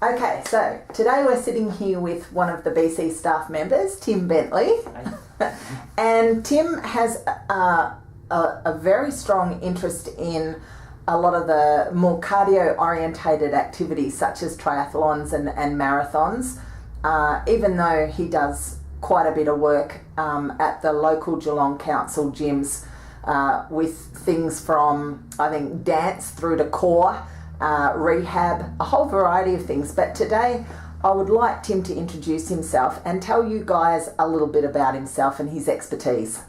Okay, so today we're sitting here with one of the BC staff members, Tim Bentley. And Tim has a very strong interest in a lot of the more cardio-orientated activities such as triathlons and marathons, even though he does quite a bit of work at the local Geelong Council gyms with things from, I think, dance through to core, rehab, a whole variety of things. But today I would like Tim to introduce himself and tell you guys a little bit about himself and his expertise.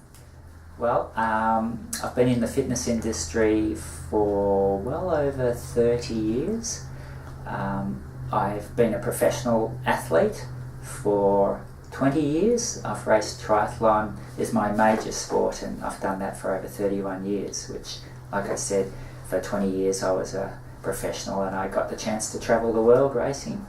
Well, I've been in the fitness industry for well over 30 years. I've been a professional athlete for 20 years. I've raced triathlon is my major sport, and I've done that for over 31 years, which, like I said, for 20 years I was a professional and I got the chance to travel the world racing.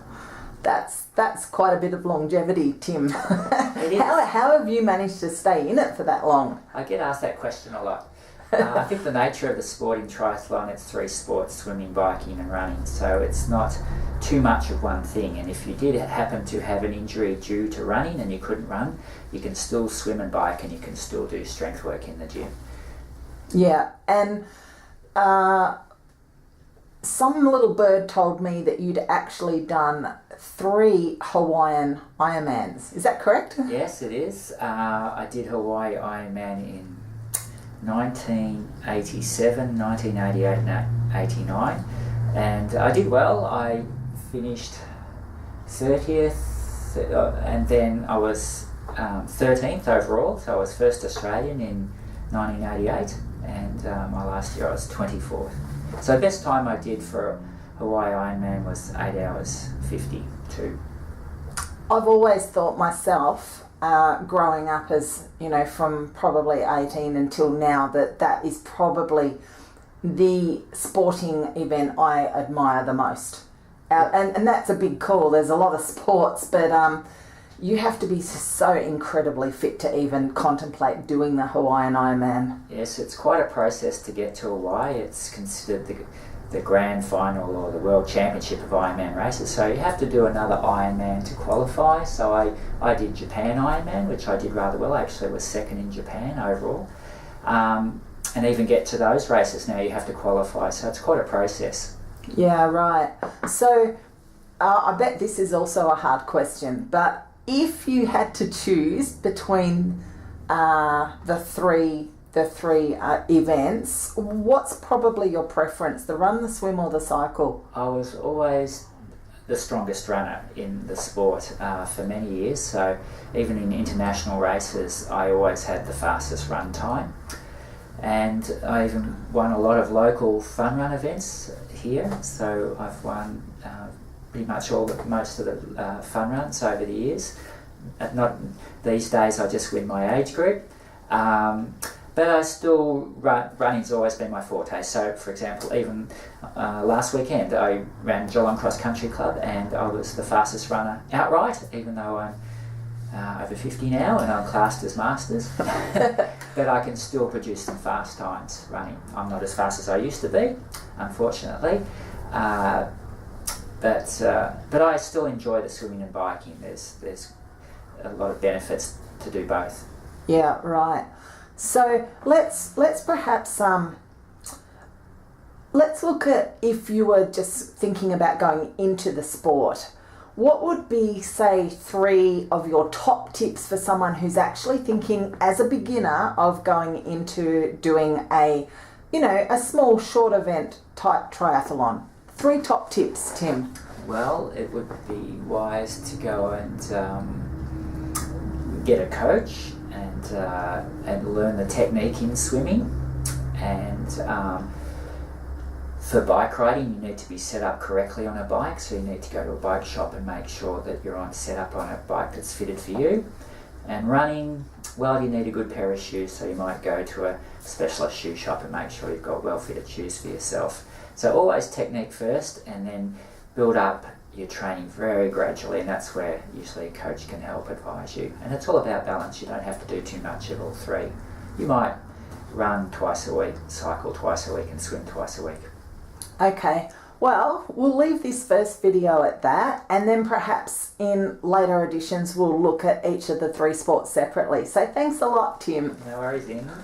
That's quite a bit of longevity, Tim. It is. How have you managed to stay in it for that long? I get asked that question a lot. I think the nature of the sport in triathlon, it's three sports: swimming, biking and running, so it's not too much of one thing. And if you did happen to have an injury due to running and you couldn't run, you can still swim and bike and you can still do strength work in the gym. Yeah, and some little bird told me that you'd actually done 3 Hawaiian Ironmans. Is that correct? Yes, it is. I did Hawaii Ironman in 1987, 1988 and 89. And I did well. I finished 30th and then I was 13th overall. So I was first Australian in 1988 and my last year I was 24th. So the best time I did for Hawaii Ironman was 8 hours 52. I've always thought myself, growing up as, you know, from probably 18 until now, that is probably the sporting event I admire the most. And that's a big call. There's a lot of sports, but you have to be so incredibly fit to even contemplate doing the Hawaiian Ironman. Yes, it's quite a process to get to Hawaii. It's considered the grand final or the world championship of Ironman races. So you have to do another Ironman to qualify. So I did Japan Ironman, which I did rather well. I actually was second in Japan overall. And even get to those races now you have to qualify. So it's quite a process. Yeah, right. So I bet this is also a hard question, but if you had to choose between the three events, what's probably your preference, the run, the swim or the cycle? I was always the strongest runner in the sport for many years, so even in international races I always had the fastest run time, and I even won a lot of local fun run events here, so I've won pretty much most of the fun runs over the years. Not these days, I just win my age group, but I still running's always been my forte. So, for example, even last weekend I ran Geelong Cross Country Club and I was the fastest runner outright, even though I'm over 50 now and I'm classed as masters. But I can still produce some fast times running. I'm not as fast as I used to be, unfortunately. But I still enjoy the swimming and biking. There's a lot of benefits to do both. Yeah, right. So let's perhaps let's look at, if you were just thinking about going into the sport, what would be, say, 3 of your top tips for someone who's actually thinking as a beginner of going into doing a small short event type triathlon? 3 top tips, Tim. Well, it would be wise to go and get a coach and learn the technique in swimming. And for bike riding, you need to be set up correctly on a bike, so you need to go to a bike shop and make sure that you're set up on a bike that's fitted for you. And running, well, you need a good pair of shoes, so you might go to a specialist shoe shop and make sure you've got well-fitted shoes for yourself. So always technique first, and then build up your training very gradually, and that's where usually a coach can help advise you. And it's all about balance. You don't have to do too much of all 3. You might run twice a week, cycle twice a week and swim twice a week. Okay. Well, we'll leave this first video at that, and then perhaps in later editions we'll look at each of the three sports separately. So thanks a lot, Tim. No worries, Ingrid.